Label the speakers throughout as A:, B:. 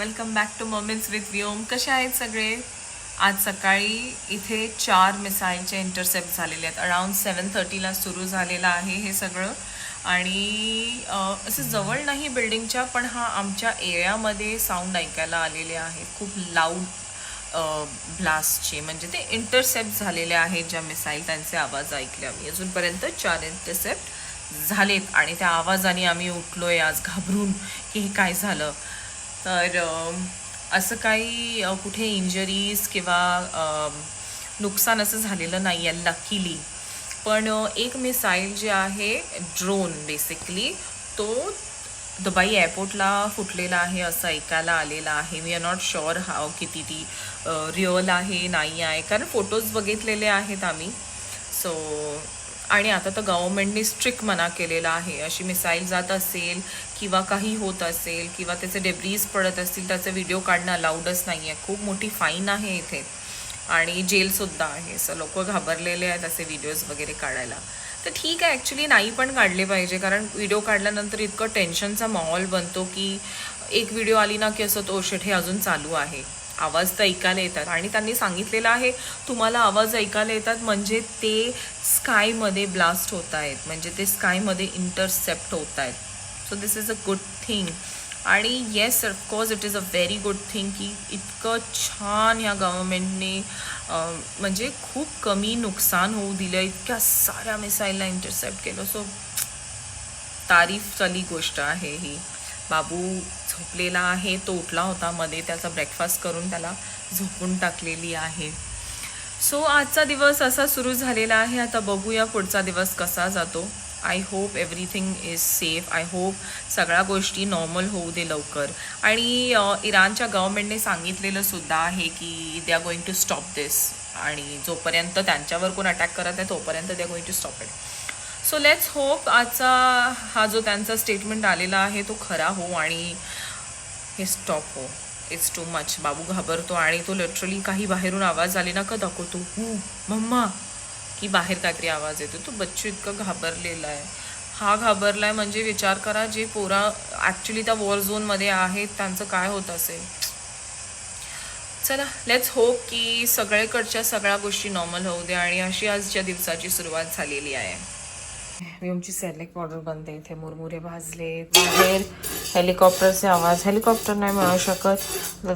A: Welcome back to moments with Vyom. कसे आहेत सगळे? आज सकाळी इथे 4 मिसाईलचे इंटरसेप्ट झालेले आहेत. अराउंड 7:30ला सुरू झालेलं आहे हे सगळं. आणि असं जवळ नाही बिल्डिंगच्या, पण हा आमच्या एरियामध्ये साऊंड ऐकायला आलेले आहेत. खूप लाऊड ब्लास्टचे, म्हणजे ते इंटरसेप्ट झालेले आहेत ज्या मिसाईल, त्यांचे आवाज ऐकले आम्ही. अजूनपर्यंत 4 इंटरसेप्ट झालेत आणि त्या आवाजाने आम्ही उठलोय आज घाबरून की हे काय झालं. तर असं काही कुठे इंजरीज किंवा नुकसान असं झालेलं नाही आहे लकीली. पण एक मिसाईल जे आहे, ड्रोन बेसिकली, तो दुबई एअरपोर्टला फुटलेला आहे असं ऐकायला आलेलं आहे. वी आर नॉट शुअर हाव किती ती रिअल आहे नाही आहे, कारण फोटोज बघितलेले आहेत आम्ही. सो आणि आता तर गव्हर्नमेंटने स्ट्रिक्ट मना केलेला आहे. अशी मिसाईल जात असेल किंवा काही होत असेल किंवा त्याचे डेब्रीज पडत असतील, त्याचे व्हिडिओ काढणं अलाउडच नाही आहे. खूप मोठी फाईन आहे इथे आणि जेलसुद्धा आहे. सो लोक घाबरलेले आहेत असे व्हिडिओज वगैरे काढायला. तर ठीक आहे, ॲक्च्युली नाही पण काढले पाहिजे, कारण व्हिडिओ काढल्यानंतर इतकं टेन्शनचा माहोल बनतो की एक व्हिडिओ आली ना की असं तो शिट हे अजून चालू आहे. आवाज तर ऐकायला येतात आणि त्यांनी सांगितलेलं आहे तुम्हाला आवाज ऐकायला येतात म्हणजे ते स्कायमध्ये ब्लास्ट होत आहेत, म्हणजे ते स्कायमध्ये इंटरसेप्ट होत आहेत. So this is a good thing. आणि yes, of course it is a very good thing की इतकं छान ह्या गव्हर्नमेंटने म्हणजे खूप कमी नुकसान होऊ दिलं, इतक्या साऱ्या मिसाईलला इंटरसेप्ट केलं. सो तारीफवाली गोष्ट आहे ही. बाबू झोपलेला आहे, तो उठला होता मध्ये, त्याचा ब्रेकफास्ट करून त्याला झोपून टाकलेली आहे. सो आजचा दिवस असा सुरू झालेला आहे. आता बघूया पुढचा दिवस कसा जातो. I hope everything is safe. I hope सगळ्या गोष्टी नॉर्मल होऊ दे लवकर. आणि इराणच्या गव्हर्नमेंटने सांगितलेलं सुद्धा आहे की they are going to stop this, आणि जोपर्यंत त्यांच्यावर कोण अटॅक करत आहे तोपर्यंत they are going to stop it. So let's hope आजचा हा जो त्यांचा स्टेटमेंट आलेला आहे तो खरा हो आणि हे स्टॉप हो. It's too much. बाबू घाबरतो आणि तो लिटरली काही बाहेरून आवाज आले ना का दाखवतो मम्मा, की बाहेर काहीतरी आवाज येतो. तो बच्चू इतकं घाबरलेला आहे. हा घाबरला आहे म्हणजे विचार करा जे पोरा ॲक्च्युली त्या वॉर झोनमध्ये आहेत त्यांचं काय होत असेल. चला लेट्स होप की सगळीकडच्या सगळ्या गोष्टी नॉर्मल होऊ दे. आणि अशी आजच्या दिवसाची सुरुवात झालेली आहे. व्योमची सॅलेक पावडर बनते. इथे मुरमुरे भाजले. बाहेर हेलिकॉप्टरचे आवाज, हेलिकॉप्टर नाही म्हणू शकत,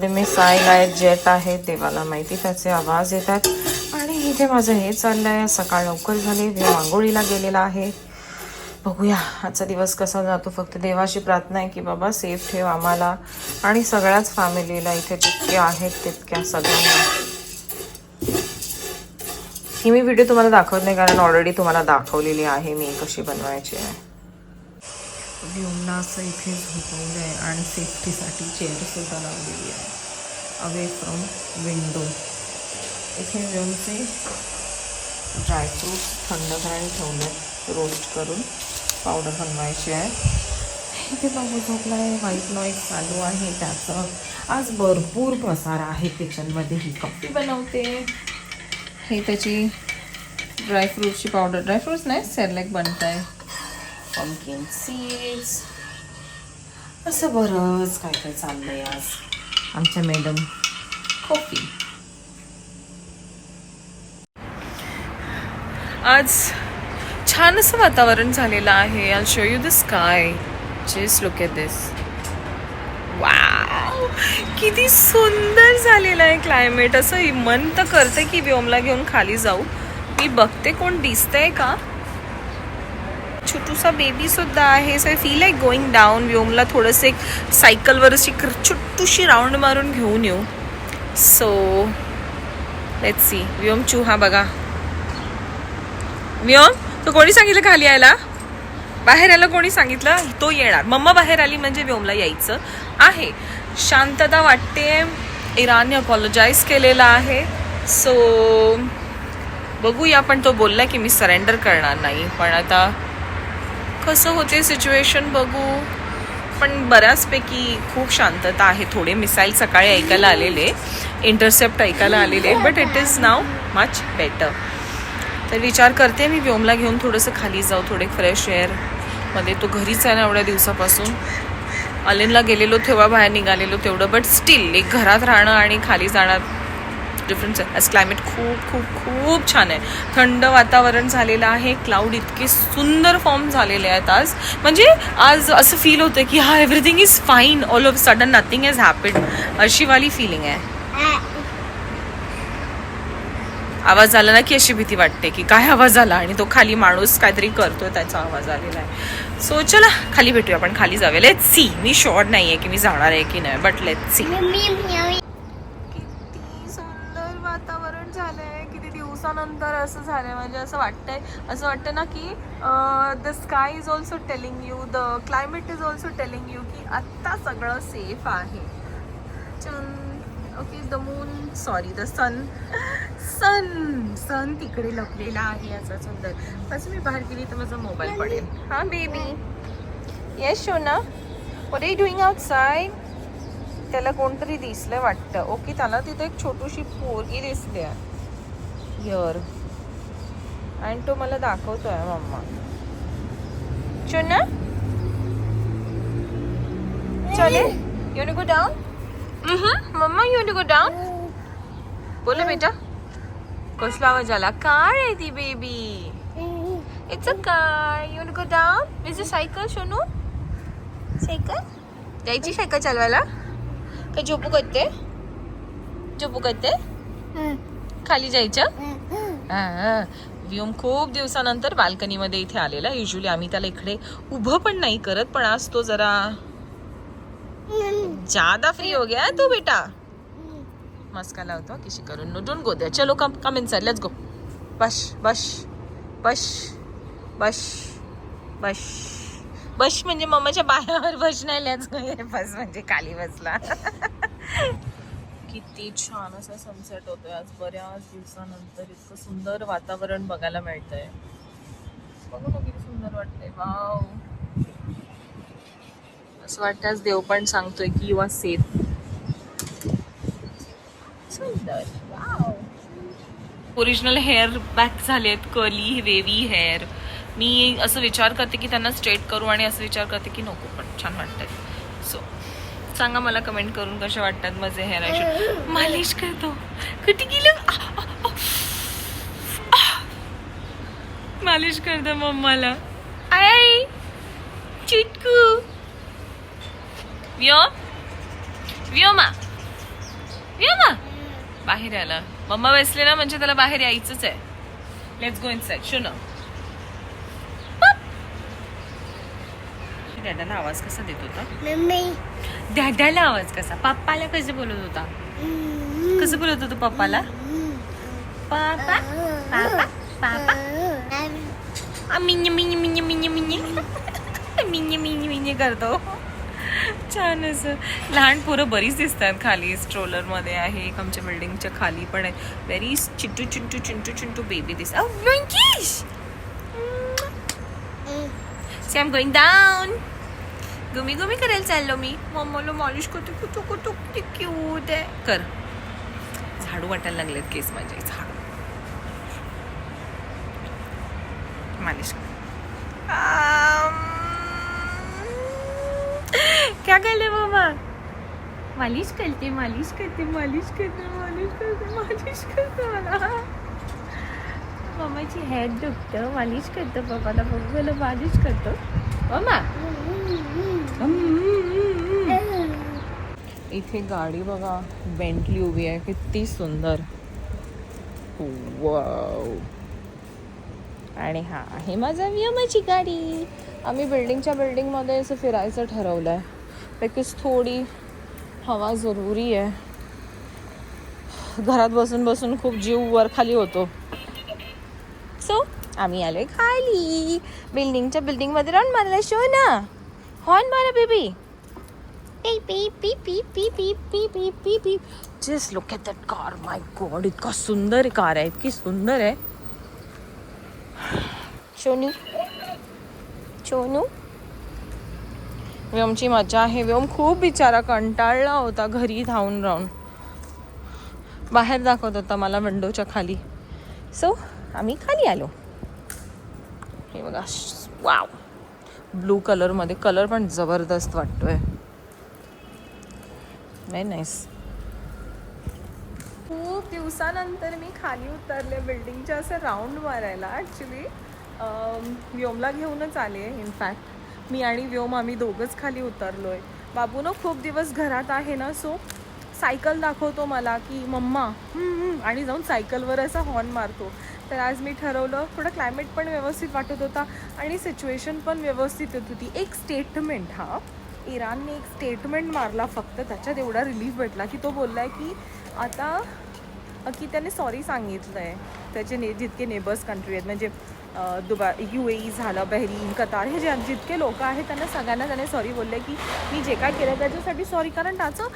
A: ते मिसाईल आहेत, जेट आहेत, देवाला माहिती त्याचे आवाज येतात. आणि इथे माझं हे चाललं आहे. सकाळ लवकर झाली, आंघोळीला गेलेला आहे. बघूया आजचा दिवस कसा जातो. फक्त देवाची प्रार्थना आहे की बाबा सेफ ठेव आम्हाला आणि सगळ्याच फॅमिलीला. इथे जितके आहेत तितक्या सगळ्यांना. ही मी व्हिडिओ तुम्हाला दाखवत नाही कारण ऑलरेडी तुम्हाला दाखवलेली आहे मी कशी बनवायची आहे. व्योमला असं इथे झोपवलं आहे आणि सेफ्टीसाठी चेअरसुद्धा लावलेली आहे अवे फ्रॉम विंडो. इथे व्योमचे ड्रायफ्रूट्स थंड करायला ठेवले, रोस्ट करून पावडर बनवायची आहे. इथे बाबू झोपला आहे. व्हाईट नॉईज चालू आहे त्याचं. आज भरपूर पसारा आहे किचनमध्ये. ही कॉफी बनवते. हे त्याची ड्रायफ्रूटची पावडर, ड्रायफ्रूट्स नाही सेरलॅक बनत आहे, पंकिन सीड्स, असं बरंच काय काय चाललं आहे आज. आमच्या मॅडम कॉफी. आज छान असं वातावरण झालेलं आहे. I show you the sky. Just look at this. Wow, किती सुंदर झालेलं आहे क्लायमेट. असं मन तर करते की व्योमला घेऊन खाली जाऊ. मी बघते कोण दिसतंय का. छोटूसा बेबी सुद्धा आहे. So I feel like going down. व्योमला थोडंसं एक सायकलवर अशी छोटूशी राऊंड मारून घेऊन येऊ. So let's see. व्योम चूहा बघा. व्योम, तो कोणी सांगितलं खाली यायला? बाहेर यायला कोणी सांगितलं? तो येणार. मम्मा बाहेर आली म्हणजे व्योमला यायचं आहे. शांतता वाटते. इराणने अपॉलॉजाईज केलेला आहे. सो बघूया. पण तो बोलला की मी सरेंडर करणार नाही. पण आता कसं होते सिच्युएशन बघू. पण बऱ्याचपैकी खूप शांतता आहे. थोडे मिसाईल सकाळी ऐकायला आलेले, इंटरसेप्ट ऐकायला आलेले, but it is now much better. तर विचार करते मी व्योमला घेऊन थोडंसं खाली जाऊ, थोडे फ्रेश एअरमध्ये. तो घरीच आहे ना एवढ्या दिवसापासून. अलिनला गेलेलो तेव्हा बाहेर निघालेलो तेवढं, बट स्टील एक घरात राहणं आणि खाली जाणं डिफरन्स आहे. आज क्लायमेट खूप खूप खूप छान आहे, थंड वातावरण झालेलं आहे, क्लाउड इतके सुंदर फॉर्म झालेले आहेत आज. म्हणजे आज असं फील होतं की हा everything is fine, all of sudden nothing has happened, अशी वाली फिलिंग आहे. आवाज आला ना की अशी भीती वाटते की काय आवाज आला, आणि तो खाली माणूस काहीतरी करतोय त्याचा आवाज आलेला आहे. सो चला खाली भेटूया, आपण खाली जाऊया. Let's see. मी शुअर नाही आहे की मी जाणार आहे की नाही, बट लेट्स सी. किती सुंदर वातावरण झालंय, किती दिवसानंतर असं झालंय. म्हणजे असं वाटतं ना की the sky is also telling you, the climate is also telling you की आत्ता सगळं सेफ आहे. Okay, the moon, sorry the sun तिकडे लपलेला आहे असा सुंदर. असं मी बाहेर गेली तर माझा मोबाईल पडेल. हा बेबी, येस शोना, what are you doing outside? त्याला कोणतरी दिसलं वाटतं. ओके, त्याला तिथे एक छोटीशी पोरगी दिसते हिअर, आणि तो मला दाखवतोय मम्मा. शोना चले, you want to go down? Mamma you want to go down? बोला बेटा. कसला आवाज आला? कार आहे ती baby. It's a car. You want to go down? Is a cycle शोनू? सायकल जायची, सायकल चालवायला? काय झोपू करते? खाली जायचं? व्योम खूप दिवसानंतर बाल्कनीमध्ये इथे आलेला. युजली आम्ही त्याला इकडे उभं पण नाही करत, पण आज तो जरा ज्यादा फ्री हो गया तू बेटा. मस्का लावतो किशी करून. No don't go there. चलो कम इनसाइड, लेट्स गो. बस बस बस बस बस बस म्हणजे मम्माच्या पायावर बस नाही, लेट्स गो. बस म्हणजे खाली बसला. किती छान असा सनसेट होतोय आज बऱ्याच दिवसानंतर. इतकं सुंदर वातावरण बघायला मिळतंय. बघू ना किती सुंदर वाटतंय. वाव, असं वाटतं आज देव पण सांगतोय की यू आर सेफ. सुंदर. वाव, ओरिजिनल हेअर बॅक झालेत, कर्ली वेवी हेअर. मी असं विचार करते की त्यांना स्ट्रेट करू, आणि असं विचार करते की नको, पण छान वाटतात. सो सांगा मला कमेंट करून कसे वाटतात माझे हेअर. आयशू मालिश करतो. कुठे गेलं? मालिश करतो मम्माला. आय चिटकू. व्योमा बाहेर आला. मम्मा बसले ना म्हणजे त्याला बाहेर यायचंच आहे. Let's go inside. शोनो, डॅडाला आवाज कसा देत होता? डॅडाला आवाज कसा? पप्पाला कसं बोलत होता? कसं बोलत होता पप्पाला? पापा पापा पापा. मिन्य मिन्य मिन्य मिन्य मिन्य मिन्य मिन्य मिन्य करतो. छान असं. लहान पोरं बरीच दिसतात खाली. स्ट्रोलर मध्ये आहे एक, आमच्या बिल्डिंगच्या खाली पण आहे. व्हेरी चिंटू baby this. See, I am going down. गुमी करायला चाललो मी. मम्माला मॉलिश करते. कुठू क्यूट आहे. कर. झाडू वाटायला लागलेत केस माझे. झाडू मालिश कर. क्या करले मम्मा? मालिश करते मला. मम्माची हेड दुखतं, मालिश करतो. पप्पाला बघू मालिश करतो. मम्मा इथे गाडी बघा, बेंटली उभी आहे, किती सुंदर. वाव. आणि हा आहे माझा व्योमाची गाडी. आम्ही बिल्डिंगमध्ये असं फिरायचं ठरवलं आहे, बिकॉज थोडी हवा जरुरी आहे. घरात बसून खूप जीव वर खाली होतो. सो आम्ही आलोय खाली. बिल्डिंगमध्ये राहून मारला. शो ना, हॉर्न मारा baby. Just look at that car. My God, इतका सुंदर कार आहे, इतकी सुंदर आहे. सोनू व्योमची मजा आहे. व्योम खूप बिचारा कंटाळला होता घरी धावून राहून. बाहेर दाखवत होता मला विंडोच्या खाली. सो आम्ही खाली आलो. हे बघा, वाव, ब्लू कलरमध्ये. कलर पण जबरदस्त वाटतोय. Very nice. खूप दिवसानंतर मी खाली उतरले बिल्डिंगच्या असं राऊंड मारायला. ॲक्च्युली व्योमला घेऊनच आले. इनफॅक्ट मी आणि व्योम आम्ही दोघंच खाली उतरलो आहे. बाबूनं खूप दिवस घरात आहे ना, सो सायकल दाखवतो मला की मम्मा आणि जाऊन सायकलवर असा हॉर्न मारतो. तर आज मी ठरवलं, थोडं क्लायमेट पण व्यवस्थित वाटत होता आणि सिच्युएशन पण व्यवस्थित येत होती. एक स्टेटमेंट, इराणने एक स्टेटमेंट मारला फक्त, त्याच्यात एवढा रिलीफ भेटला की तो बोलला आहे की आता की त्याने सॉरी सांगितलं आहे. त्याचे जितके नेबर्स कंट्री आहेत, म्हणजे दुबई, UAE झालं, बहरीन, कतार, हे जे जितके लोक आहेत त्यांना सगळ्यांना त्याने सॉरी बोलले की मी जे काय केलं त्याच्यासाठी सॉरी. कारण त्याचं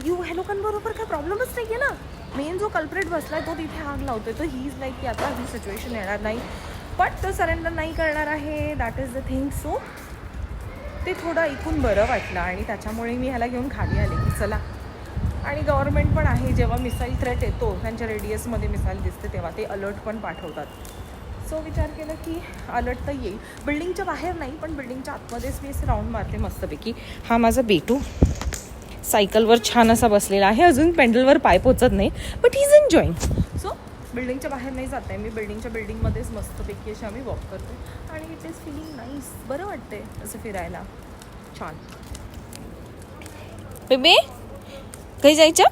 A: ह्या लोकांबरोबर काय प्रॉब्लेमच नाही आहे ना. मेन जो कल्प्रेट बसला आहे तो तिथे आग लावतोय. तर ही इज लाईक की आता ही सिच्युएशन येणार नाही, बट तो सरेंडर नाही करणार आहे. That is the thing. So ते थोडं ऐकून बरं वाटलं आणि त्याच्यामुळे मी ह्याला घेऊन खाली आले की चला. आणि गव्हर्नमेंट पण आहे, जेव्हा मिसाईल थ्रेट येतो त्यांच्या रेडियसमध्ये मिसाईल दिसते तेव्हा ते अलर्ट पण पाठवतात. सो विचार केला की अलर्ट तर येईल. बिल्डिंगच्या बाहेर नाही, पण बिल्डिंगच्या आतमध्येच मी असं राऊंड मारते मस्तपैकी. हा माझा बेटू सायकलवर छान असा बसलेला आहे. अजून पेंडलवर पाय पोचत नाही, but he is enjoying. So बिल्डिंगच्या बाहेर नाही जात आहे मी, बिल्डिंगमध्येच मस्तपैकी अशी आम्ही वॉक करतो आणि इट इज फिलिंग नाईस. बरं वाटते असं फिरायला, छान. बेबी काही जायचं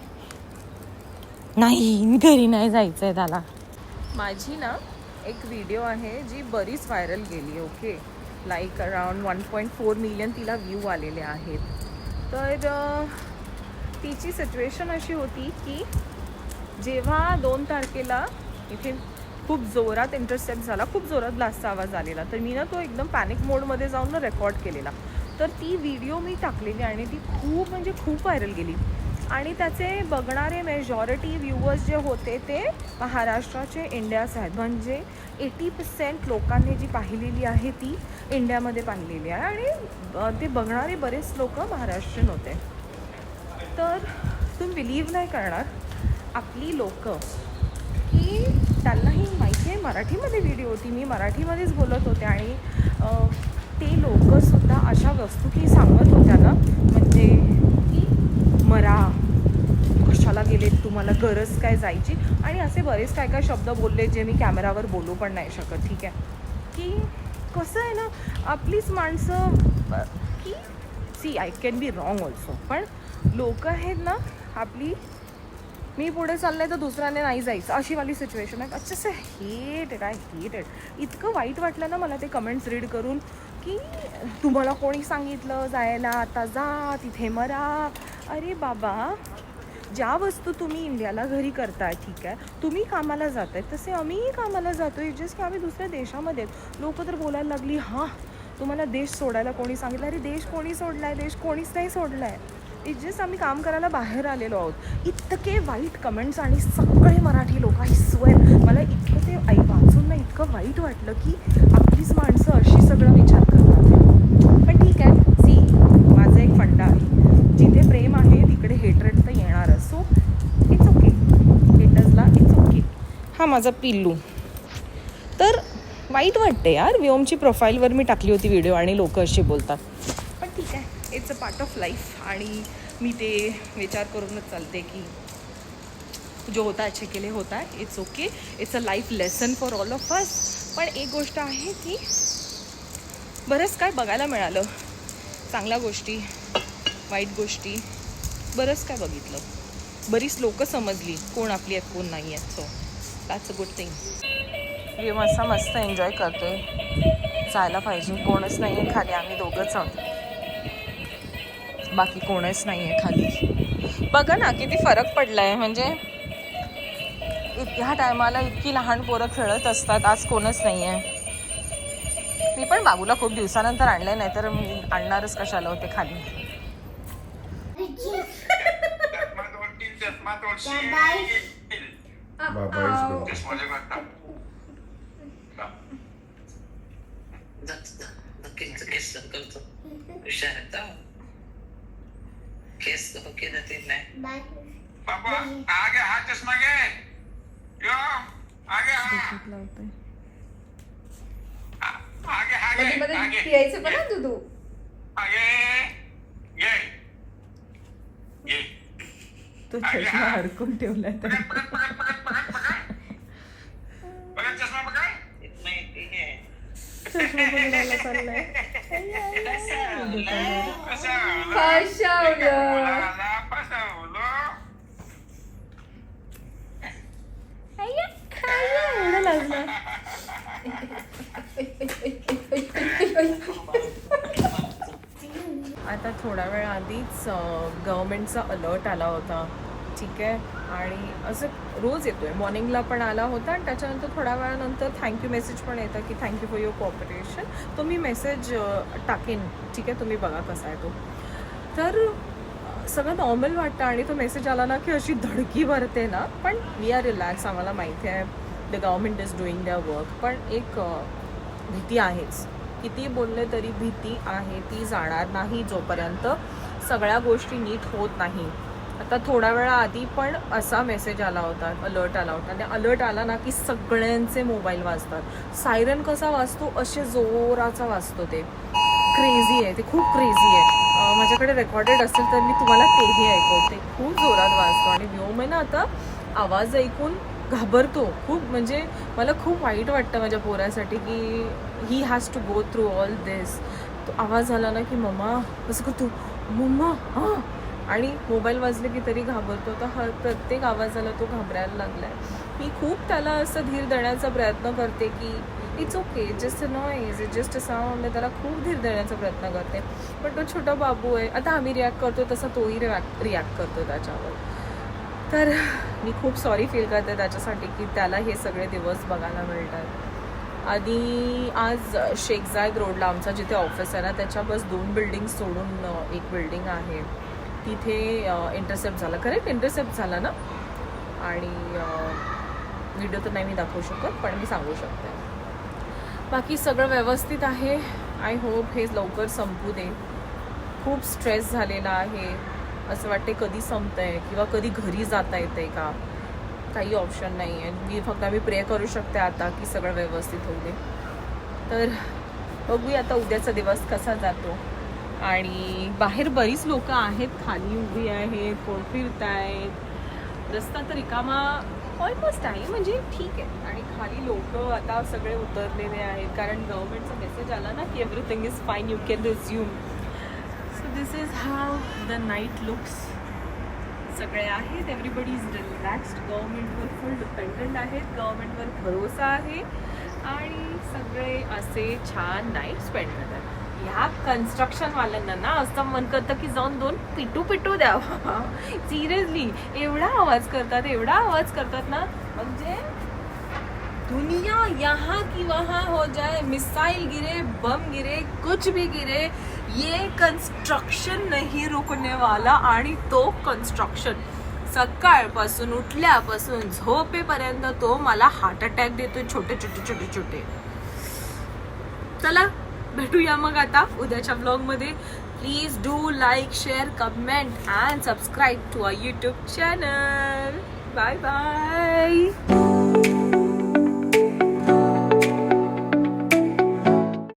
A: नाही, घरी नाही जायचं आहे त्याला. माझी ना एक व्हिडिओ आहे जी बरीच व्हायरल गेली. ओके, लाईक अराउंड 1.4 मिलियन तिला व्ह्यू आलेले आहेत. तर तिची सिच्युएशन अशी होती की जेव्हा 2 तारखेला इथे खूप जोरात इंटरसेप्ट झाला, खूप जोरात ब्लास्टचा आवाज आलेला, तर मी ना तो एकदम पॅनिक मोडमध्ये जाऊन ना रेकॉर्ड केलेला. तर ती व्हिडिओ मी टाकलेली आणि ती खूप म्हणजे खूप व्हायरल गेली. आणि त्याचे बघणारे मेजॉरिटी व्ह्यूअर्स जे होते ते महाराष्ट्राचे इंडियाचे आहेत. म्हणजे 80% लोकांनी जी पाहिलेली आहे ती इंडियामध्ये पाहिलेली आहे आणि ते बघणारे बरेच लोक महाराष्ट्रीयन होते. तर तुम्ही बिलीव्ह नाही करणार, आपली लोक की त्यांनाही माहिती आहे मराठीमध्ये व्हिडिओ होती, मी मराठीमध्येच बोलत होते आणि ते लोकंसुद्धा अशा वस्तू की सांगत होत्या ना, म्हणजे की मरा, कशाला गेले तुम्हाला गरज काय जायची, आणि असे बरेच काय काय शब्द बोलले जे मी कॅमेरावर बोलू पण नाही शकत. ठीक आहे, की कसं आहे ना, आपलीच माणसं की see I can be wrong also, पण लोक आहेत ना आपली, मी पुढे चाललंय तर दुसऱ्याने नाही जायचं अशी वाली सिच्युएशन आहे. अच्छा हेटेड इतकं वाईट वाटलं ना मला ते कमेंट्स रीड करून की तुम्हाला कोणी सांगितलं जायला, आता जा तिथे मरा. अरे बाबा, ज्या वस्तू तुम्ही इंडियाला घरी करताय, ठीक आहे, तुम्ही कामाला जात आहे, तसे आम्हीही कामाला जातो आहे, जस्ट की आम्ही दुसऱ्या देशामध्ये. लोक तर बोलायला लागली, हां तुम्हाला देश सोडायला कोणी सांगितलं. अरे देश कोणी सोडला आहे? देश कोणीच नाही सोडला आहे. इट जस्ट आम्ही काम करायला बाहेर आलेलो आहोत. इतके वाईट कमेंट्स आणि सगळे मराठी लोक, आय स्वेअर मला इतकं ते वाचून ना इतकं वाईट वाटलं की आपलीच माणसं अशी सगळं विचार करतात. पण ठीक आहे, सी माझं एक फंडा आहे, जिथे प्रेम आहे तिकडे हेटरेट तर येणारच. सो इट्स ओके, हेटर्सला इट्स ओके. हा माझा पिल्लू. तर वाईट वाटते यार, व्योमची प्रोफाईलवर मी टाकली होती व्हिडिओ आणि लोक अशी बोलतात, पण ठीक आहे, it's a part of life. आणि मी ते विचार करूनच चालते की जो होता अच्छे के लिए होता है, it's okay, it's a life lesson for all of us. पण एक गोष्ट आहे की बरंच काय बघायला मिळालं, चांगल्या गोष्टी, वाईट गोष्टी, बरंच काय बघितलं, बरीच लोकं समजली कोण आपली आहेत कोण नाही आहेत. So that's a good thing. View असा मस्त एन्जॉय करतोय, जायला पाहिजे. कोणच नाही आहे खाली, आम्ही दोघंच आहोत, बाकी कोणच नाही आहे खाली. बघा ना किती फरक पडला आहे. म्हणजे ह्या टायमाला इतकी लहान पोरं खेळत असतात, आज कोणच नाही आहे. मी पण बाबूला खूप दिवसानंतर आणलं, नाही तर मी आणणारच कशाला होते खाली.
B: आगे हा चष्मा घे, आगे
C: पियायचं पण ना दूध.
B: आगे घे.
A: तो चष्मा हरकून ठेवलाय त्याने.
B: बघा चष्मा बघा.
A: चष्मा पकडायला चाललाय.
B: फसवलं.
A: फसवलं.
B: मुलाला फसवलं.
A: एवढं लागलं. आता थोड्या वेळ आधीच गव्हर्मेंटचा अलर्ट आला होता, ठीक आहे. आणि असं रोज येतोय, मॉर्निंगला पण आला होता आणि त्याच्यानंतर थोड्या वेळानंतर थँक्यू मेसेज पण येतं की थँक्यू फॉर युअर कॉपरेशन. तो मी मेसेज टाकेन, ठीक आहे, तुम्ही बघा कसा आहे तो. तर सगळं नॉर्मल वाटतं आणि तो मेसेज आला ना की अशी धडकी भरते ना. पण वी आर रिलॅक्स, आम्हाला माहिती आहे the government is doing their work. पण एक भीती आहेच, किती बोलले तरी भीती आहे, ती जाणार नाही जोपर्यंत सगळ्या गोष्टी नीट होत नाही. आता थोड्या वेळा आधी पण असा मेसेज आला होता, अलर्ट आला होता. आणि अलर्ट आला ना की सगळ्यांचे मोबाईल वाजतात. सायरन कसा वाजतो, असे जोराचा वाजतो. ते क्रेझी आहे, ते खूप क्रेझी आहे. माझ्याकडे रेकॉर्डेड असेल तर मी तुम्हाला तेही ऐकवते. खूप जोरात वाजतो आणि व्योम आहे ना आता आवाज ऐकून घाबरतो खूप. म्हणजे मला खूप वाईट वाटतं माझ्या पोरासाठी की ही has to go through all this. तो आवाज आला ना की मम्मा कसं करतो, मम्मा हां. आणि मोबाईल वाजले की तरी घाबरतो. तर प्रत्येक आवाजाला तो घाबरायला लागला आहे. मी खूप त्याला असं धीर देण्याचा प्रयत्न करते की it's okay, just a noise, it just a sound. त्याला खूप धीर देण्याचा प्रयत्न करते. पण तो छोटा बाबू आहे, आता आम्ही रिॲक्ट करतो तसा तोही रिॲक्ट करतो त्याच्यावर. तर मी खूप सॉरी फील करते त्याच्यासाठी की त्याला हे सगळे दिवस बघायला मिळतात. आधी आज शेख जायद रोडला आमचा जिथे ऑफिस आहे ना त्याच्या बस 2 बिल्डिंग सोडून एक बिल्डिंग आहे, तिथे इंटरसेप्ट झाला. करेक्ट इंटरसेप्ट झाला ना. आणि व्हिडिओ तर नाही मी दाखवू शकत, पण मी सांगू शकते. बाकी सगळं व्यवस्थित आहे. आय होप हे लवकर संपू दे. खूप स्ट्रेस झालेला आहे. असं वाटते कधी संपतंय किंवा कधी घरी जाता येतंय का. काही ऑप्शन नाही आहे. फक्त आम्ही प्रे करू शकते आता की सगळं व्यवस्थित होऊ दे. तर बघूया आता उद्याचा दिवस कसा जातो. आणि बाहेर बरीच लोक आहेत, खाली उभी आहेत, कोण फिरत आहेत. रस्ता तर रिकामा ऑलमोस्ट आहे, म्हणजे ठीक आहे. आणि खाली लोक आता सगळे उतरलेले आहेत कारण गव्हर्मेंटचा मेसेज आला ना की everything is fine, you can resume. So this is how the night looks. सगळे आहेत, एव्हरीबडी इज रिलॅक्स्ड. गव्हर्मेंटवर फुल डिपेंडंट आहेत, गव्हर्मेंटवर भरोसा आहे आणि सगळे असे छान नाईट स्पेंड करतात. ह्या कन्स्ट्रक्शनवाल्यांना ना असं मन करतं की जाऊन 2 पिटू द्यावा. सिरियसली एवढा आवाज करतात ना, म्हणजे दुनिया यहाँ की वहाँ हो जाए, मिसाइल गिरे, बम गिरे, कुछ भी गिरे, ये कंस्ट्रक्शन नहीं रुकने वाला. आणि तो कंस्ट्रक्शन सकाळपासून उठल्यापासून झोपेपर्यंत तो मला हार्ट अटॅक देतो. छोटे. चला भेटूया मग आता उद्याच्या ब्लॉगमध्ये. Please do like, share, comment and subscribe to our YouTube channel. Bye bye.